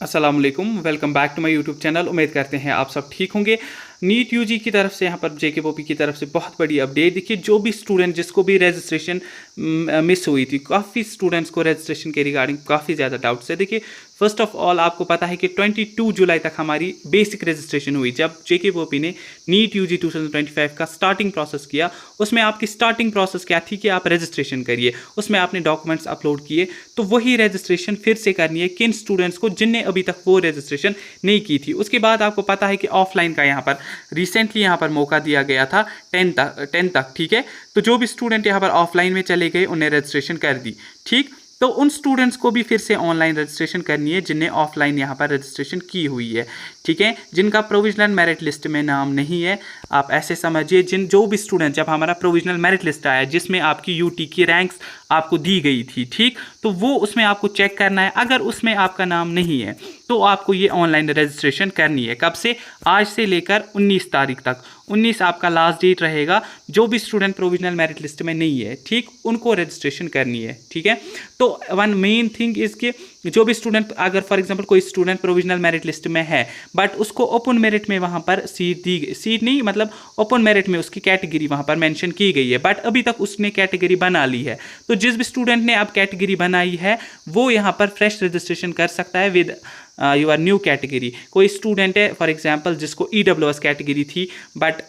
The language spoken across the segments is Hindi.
अस्सलाम वालेकुम, welcome back to my YouTube channel. उम्मीद करते हैं आप सब ठीक होंगे। नीट यूजी की तरफ से यहाँ पर जेकेपीओपी की तरफ से बहुत बड़ी अपडेट। देखिए, जो भी स्टूडेंट जिसको भी रजिस्ट्रेशन मिस हुई थी, काफ़ी स्टूडेंट्स को रजिस्ट्रेशन के रिगार्डिंग काफ़ी ज़्यादा डाउट्स है। देखिए, फर्स्ट ऑफ ऑल आपको पता है कि 22 जुलाई तक हमारी बेसिक रजिस्ट्रेशन हुई। जब जेकेपीओपी ने नीट यूजी 2025 का स्टार्टिंग प्रोसेस किया, उसमें आपकी स्टार्टिंग प्रोसेस क्या थी कि आप रजिस्ट्रेशन करिए, उसमें आपने डॉक्यूमेंट्स अपलोड किए। तो वही रजिस्ट्रेशन फिर से करनी है किन स्टूडेंट्स को जिनने अभी तक वो रजिस्ट्रेशन नहीं की थी। उसके बाद आपको पता है कि ऑफलाइन का यहाँ पर रिसेंटली यहाँ पर मौका दिया गया था 10 तक, ठीक है। तो जो भी स्टूडेंट यहाँ पर ऑफलाइन में चले गए उन्हें रजिस्ट्रेशन कर दी, ठीक। तो उन स्टूडेंट्स को भी फिर से ऑनलाइन रजिस्ट्रेशन करनी है जिन्हें ऑफलाइन यहाँ पर रजिस्ट्रेशन की हुई है, ठीक है। जिनका प्रोविजनल मेरिट लिस्ट में नाम नहीं है, आप ऐसे समझिए जो भी स्टूडेंट, जब हमारा प्रोविजनल मेरिट लिस्ट आया जिसमें आपकी यूटी की रैंक्स आपको दी गई थी, ठीक, तो वो उसमें आपको चेक करना है। अगर उसमें आपका नाम नहीं है तो आपको ये ऑनलाइन रजिस्ट्रेशन करनी है। कब से? आज से लेकर 19 तारीख तक। 19 आपका लास्ट डेट रहेगा। जो भी स्टूडेंट प्रोविजनल मेरिट लिस्ट में नहीं है, ठीक, उनको रजिस्ट्रेशन करनी है, ठीक है। तो वन मेन थिंग इज कि जो भी स्टूडेंट, अगर फॉर एग्जांपल कोई स्टूडेंट प्रोविजनल मेरिट लिस्ट में है बट उसको ओपन मेरिट में वहाँ पर सीट नहीं, मतलब ओपन मेरिट में उसकी कैटेगरी वहाँ पर मेंशन की गई है, बट अभी तक उसने कैटेगरी बना ली है, तो जिस भी स्टूडेंट ने अब कैटेगरी बनाई है वो यहाँ पर फ्रेश रजिस्ट्रेशन कर सकता है विद योर न्यू कैटेगरी। कोई स्टूडेंट है फॉर एग्जांपल जिसको ईडब्ल्यूएस कैटेगरी थी, बट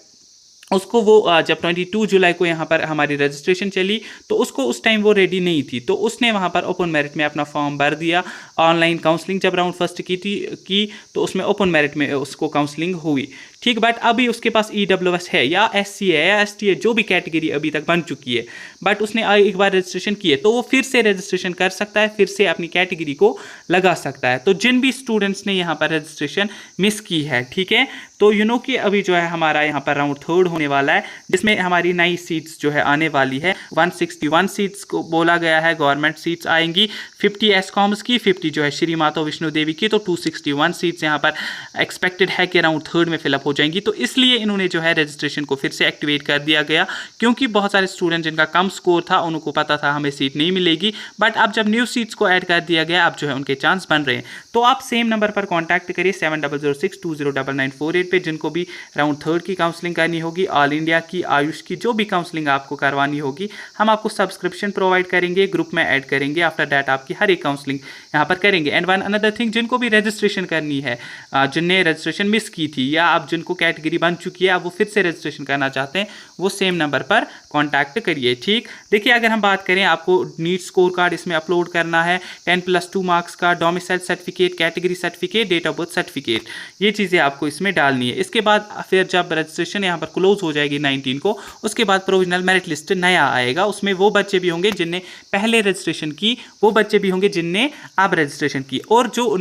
उसको वो जब 22 जुलाई को यहाँ पर हमारी रजिस्ट्रेशन चली तो उसको उस टाइम वो रेडी नहीं थी, तो उसने वहाँ पर ओपन मेरिट में अपना फॉर्म भर दिया। ऑनलाइन काउंसलिंग जब राउंड फर्स्ट की तो उसमें ओपन मेरिट में उसको काउंसलिंग हुई, ठीक। बट अभी उसके पास ईडब्ल्यूएस है या एससी है या एसटी है, जो भी कैटेगरी अभी तक बन चुकी है, बट उसने एक बार रजिस्ट्रेशन की है तो वो फिर से रजिस्ट्रेशन कर सकता है, फिर से अपनी कैटेगरी को लगा सकता है। तो जिन भी स्टूडेंट्स ने यहाँ पर रजिस्ट्रेशन मिस की है, ठीक है, तो यू नो कि अभी जो है हमारा यहाँ पर राउंड थर्ड होने वाला है जिसमें हमारी नई सीट्स जो है आने वाली है। 161 सीट्स को बोला गया है, गवर्नमेंट सीट्स आएंगी। 50 एसकॉम्स की, 50 जो है श्री माता वैष्णो देवी की, तो 261 सीट्स यहाँ पर एक्सपेक्टेड है कि राउंड थर्ड में फिलअप हो जाएंगी। तो इसलिए इन्होंने जो है रजिस्ट्रेशन को फिर से एक्टिवेट कर दिया गया, क्योंकि बहुत सारे स्टूडेंट जिनका कम स्कोर था उनको पता था हमें सीट नहीं मिलेगी, बट अब जब न्यू सीट्स को ऐड कर दिया गया अब जो है उनके चांस बन रहे हैं। तो आप सेम नंबर पर कॉन्टैक्ट करिए 7006209948 पे, जिनको भी राउंड थर्ड की काउंसलिंग करनी होगी, ऑल इंडिया की, आयुष की, जो भी काउंसलिंग आपको करवानी होगी, हम आपको सब्सक्रिप्शन प्रोवाइड करेंगे, ग्रुप में ऐड करेंगे। आफ्टर दैट आपकी हर एक काउंसलिंग यहाँ पर करेंगे। एंड वन अनदर थिंग, जिनको भी रजिस्ट्रेशन करनी है, जिनने रजिस्ट्रेशन मिस की थी या आप जिनको कैटेगरी बन चुकी है आप वो फिर से रजिस्ट्रेशन करना चाहते हैं, वो सेम नंबर पर कॉन्टैक्ट करिए, ठीक। देखिए, अगर हम बात करें, आपको नीट स्कोर कार्ड इसमें अपलोड करना है, 10+2 मार्क्स का, domicile certificate, category certificate, date of birth certificate, ये चीज़ें आपको इसमें डालनी है। इसके बाद फिर जब रजिस्ट्रेशन यहाँ पर क्लोज हो जाएगी 19 को, उसके बाद प्रोविजनल मेरिट लिस्ट नया आएगा। उसमें वो बच्चे भी होंगे जिनने पहले रजिस्ट्रेशन की, वो बच्चे भी होंगे जिनने अब रजिस्ट्रेशन की, और जो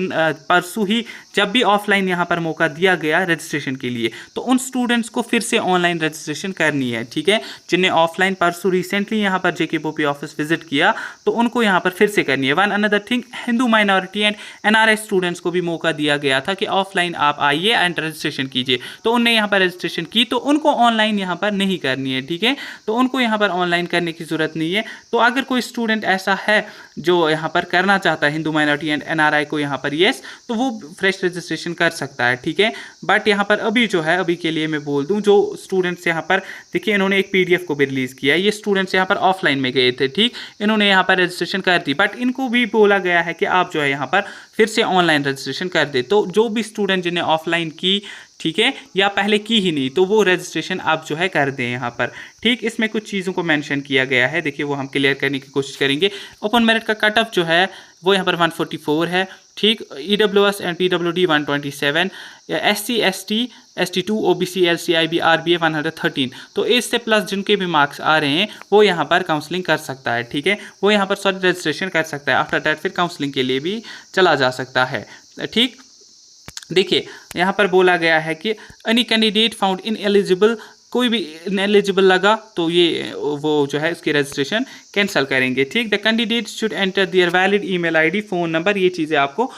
परसों ही जब भी ऑफलाइन यहाँ पर मौका दिया गया रजिस्ट्रेशन के लिए, तो उन स्टूडेंट्स को फिर से ऑनलाइन रजिस्ट्रेशन करनी है, ठीक है। जिन्हें ऑफलाइन परसों रिसेंटली यहाँ पर जेकेपीओपी ऑफिस विजिट किया तो उनको यहाँ पर फिर से करनी है। One another thing, Hindu minority and NRI students को भी मौका दिया गया था कि ऑफलाइन आप आइए एंड रजिस्ट्रेशन कीजिए, तो उनने यहाँ पर रजिस्ट्रेशन की, तो उनको ऑनलाइन यहाँ पर नहीं करनी है, ठीक है। तो उनको यहाँ पर ऑनलाइन करने की जरूरत नहीं है। तो अगर कोई स्टूडेंट ऐसा है जो यहाँ पर करना चाहता है, हिंदू माइनॉरिटी एंड एनआरआई को यहाँ पर येस, तो वो फ्रेश रजिस्ट्रेशन कर सकता है, ठीक है। बट यहाँ पर अभी जो है, अभी के लिए मैं बोल दूँ, जो स्टूडेंट्स यहाँ पर, देखिए, इन्होंने एक पीडीएफ को भी रिलीज किया है। ये स्टूडेंट्स यहाँ पर ऑफलाइन में गए थे, ठीक, इन्होंने यहाँ पर रजिस्ट्रेशन कर दी, बट इनको भी बोला गया है कि आप जो है यहाँ पर फिर से ऑनलाइन रजिस्ट्रेशन कर दे। तो जो भी स्टूडेंट जिन्हें ऑफलाइन की, ठीक है, या पहले की ही नहीं, तो वो रजिस्ट्रेशन आप जो है कर दें यहाँ पर, ठीक। इसमें कुछ चीज़ों को मेंशन किया गया है, देखिए वो हम क्लियर करने की कोशिश करेंगे। ओपन मेरिट का कट ऑफ जो है वो यहाँ पर 144 है, ठीक। EWS and PWD 127, SC ST ST2 OBC LCIB RBA 113। तो एज से प्लस जिनके भी मार्क्स आ रहे हैं वो यहाँ पर काउंसलिंग कर सकता है, ठीक है, वो यहाँ पर रजिस्ट्रेशन कर सकता है। आफ्टर दैट फिर काउंसलिंग के लिए भी चला जा सकता है, ठीक। देखिए, यहाँ पर बोला गया है कि any candidate found in eligible, कोई भी इनएलिजिबल लगा तो ये वो जो है इसकी रजिस्ट्रेशन कैंसिल करेंगे, ठीक। The candidate should enter their valid email ID, phone number, ये चीज़ें आपको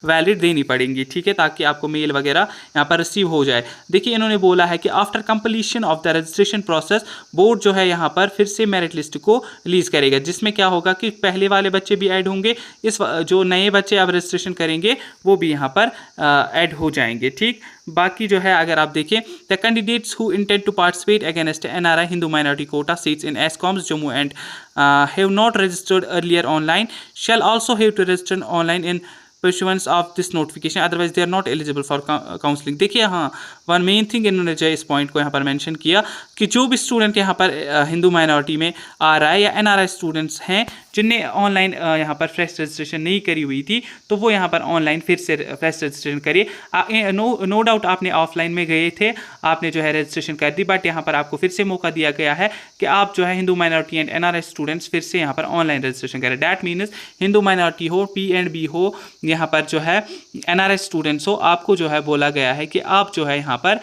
वैलिड देनी पड़ेंगी, ठीक है, ताकि आपको मेल वगैरह यहाँ पर रिसीव हो जाए। देखिए इन्होंने बोला है कि after completion of the registration process board जो है यहाँ पर फिर से मेरिट लिस्ट को रिलीज़ करेगा, जिसमें क्या होगा कि पहले वाले बच्चे भी ऐड होंगे, इस जो नए बच्चे अब रजिस्ट्रेशन करेंगे वो भी यहाँ पर ऐड हो जाएंगे, ठीक। बाकी जो है अगर आप देखें, the candidates who intend to participate against NRI Hindu minority quota seats in ASCOMS Jammu and have not registered earlier online shall also have to register online in pursuance of this notification otherwise they are not eligible for counseling। देखिए हाँ, वन मेन थिंग इन्होंने जो इस पॉइंट को यहाँ पर मेंशन किया कि जो भी स्टूडेंट यहाँ पर हिंदू माइनॉरिटी में आ रहा है या NRI स्टूडेंट्स हैं जिनने ऑनलाइन यहाँ पर फ्रेश रजिस्ट्रेशन नहीं करी हुई थी, तो वो यहाँ पर ऑनलाइन फिर से फ्रेश रजिस्ट्रेशन करिए। नो डाउट आपने ऑफलाइन में गए थे, आपने जो है रजिस्ट्रेशन कर दी, बट यहाँ पर आपको फिर से मौका दिया गया है कि आप जो है Hindu minority and NRI students फिर से यहाँ पर ऑनलाइन रजिस्ट्रेशन करें। डैट मीन्स हिंदू माइनॉरिटी हो, P&B हो, यहाँ पर जो है NRI स्टूडेंट्स हो, आपको जो है बोला गया है कि आप जो है यहाँ पर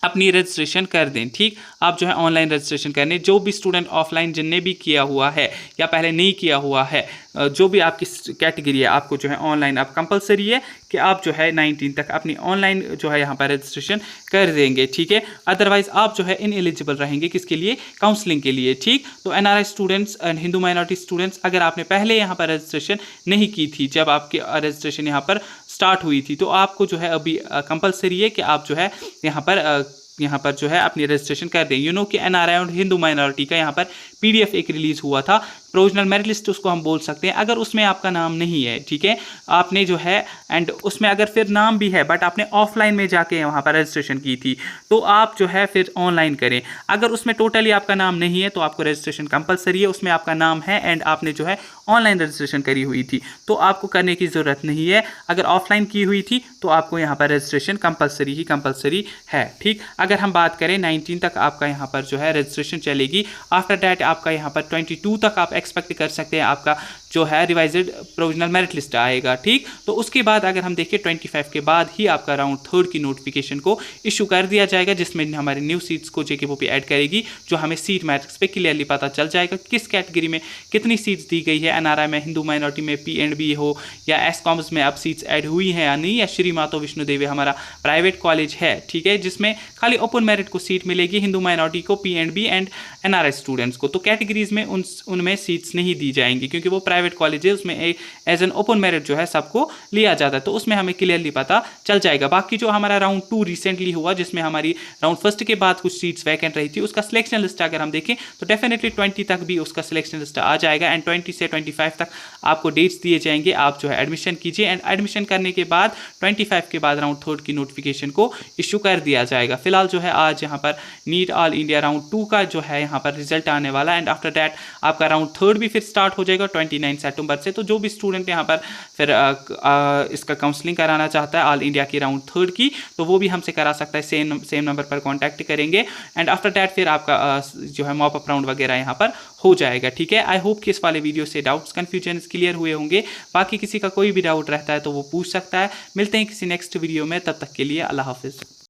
अपनी रजिस्ट्रेशन कर दें, ठीक। आप जो है ऑनलाइन रजिस्ट्रेशन करने, जो भी स्टूडेंट ऑफलाइन जिनने भी किया हुआ है या पहले नहीं किया हुआ है, जो भी आपकी कैटेगरी है, आपको जो है ऑनलाइन अब कंपलसरी है कि आप जो है 19 तक अपनी ऑनलाइन जो है यहाँ पर रजिस्ट्रेशन कर देंगे, ठीक है। अदरवाइज आप जो है इनएलिजिबल रहेंगे किसके लिए, काउंसलिंग के लिए, ठीक। तो NRI students and Hindu minority students, अगर आपने पहले यहाँ पर रजिस्ट्रेशन नहीं की थी, जब आपकी रजिस्ट्रेशन यहाँ पर स्टार्ट हुई थी, तो आपको जो है अभी कंपलसरी है कि आप जो है यहाँ पर जो है अपनी रजिस्ट्रेशन कर दें। यू नो कि NRI और हिंदू माइनॉरिटी का यहाँ पर PDF एक रिलीज़ हुआ था, प्रोविजनल मेरिट लिस्ट उसको हम बोल सकते हैं। अगर उसमें आपका नाम नहीं है, ठीक है, आपने जो है एंड उसमें अगर फिर नाम भी है बट आपने ऑफलाइन में जाके वहाँ पर रजिस्ट्रेशन की थी, तो आप जो है फिर ऑनलाइन करें। अगर उसमें टोटली आपका नाम नहीं है तो आपको रजिस्ट्रेशन कंपलसरी है, उसमें आपका नाम है एंड आपने जो है ऑनलाइन रजिस्ट्रेशन करी हुई थी, तो आपको करने की ज़रूरत नहीं है। अगर ऑफलाइन की हुई थी तो आपको यहाँ पर रजिस्ट्रेशन कंपलसरी ही कंपलसरी है, ठीक। अगर हम बात करें 19 तक आपका यहाँ पर जो है रजिस्ट्रेशन चलेगी, आफ्टर डैट आपका यहाँ पर 22 तक आप एक्सपेक्ट कर सकते हैं आपका जो है रिवाइज्ड प्रोविजनल मेरिट लिस्ट आएगा, ठीक। तो उसके बाद अगर हम देखें 25 के बाद ही आपका राउंड 3 की नोटिफिकेशन को इशू कर दिया जाएगा, जिसमें हमारे न्यू सीट्स को JKPOP ऐड करेगी, जो हमें सीट मैट्रिक्स पे क्लियरली पता चल जाएगा किस कैटेगरी में कितनी सीट्स दी गई है। NRI में, हिंदू माइनॉरिटी में, P&B हो या एसकॉम्स में अब सीट्स ऐड हुई हैं या नहीं, या श्री माता विष्णु देवी हमारा प्राइवेट कॉलेज है, ठीक है, जिसमें खाली ओपन मेरिट को सीट मिलेगी, हिंदू माइनॉरिटी को, P&B एंड NRI स्टूडेंट्स को। तो कैटेगरीज में उनमें सीट्स नहीं दी जाएंगी क्योंकि वो प्राइवेट कॉलेज है, उसमें एज एन ओपन मेरिट जो है सबको लिया जाता है, तो उसमें हमें क्लियरली पता चल जाएगा। बाकी जो हमारा राउंड 2 रिसेंटली हुआ, जिसमें हमारी राउंड 1 के बाद कुछ सीट्स वैकेंट रही थी, उसका सिलेक्शन लिस्ट अगर हम देखें तो डेफिनेटली 20 तक भी उसका सिलेक्शन लिस्ट आ जाएगा एंड 20 से 25 तक आपको डेट्स दिए जाएंगे। आप जो है एडमिशन कीजिए एंड एडमिशन करने के बाद 25 के बाद राउंड 3 की नोटिफिकेशन को इशू कर दिया जाएगा। फिलहाल जो है आज यहाँ पर नीट ऑल इंडिया राउंड 2 का जो है यहाँ पर रिजल्ट आने वाला है एंड आफ्टर दैट आपका राउंड 3 भी फिर स्टार्ट हो जाएगा 29 सितंबर से। तो जो भी स्टूडेंट यहाँ पर फिर इसका काउंसलिंग कराना चाहता है ऑल इंडिया की राउंड 3 की, तो वो भी हमसे करा सकता है, सेम नंबर पर कॉन्टैक्ट करेंगे एंड आफ्टर दैट फिर आपका जो है मॉप अप राउंड वगैरह यहाँ पर हो जाएगा, ठीक है। आई होप कि इस वाले वीडियो से डाउट्स कन्फ्यूजन क्लियर हुए होंगे। बाकी किसी का कोई भी डाउट रहता है तो वो पूछ सकता है। मिलते हैं किसी नेक्स्ट वीडियो में, तब तक के लिए अल्लाह हाफिज़।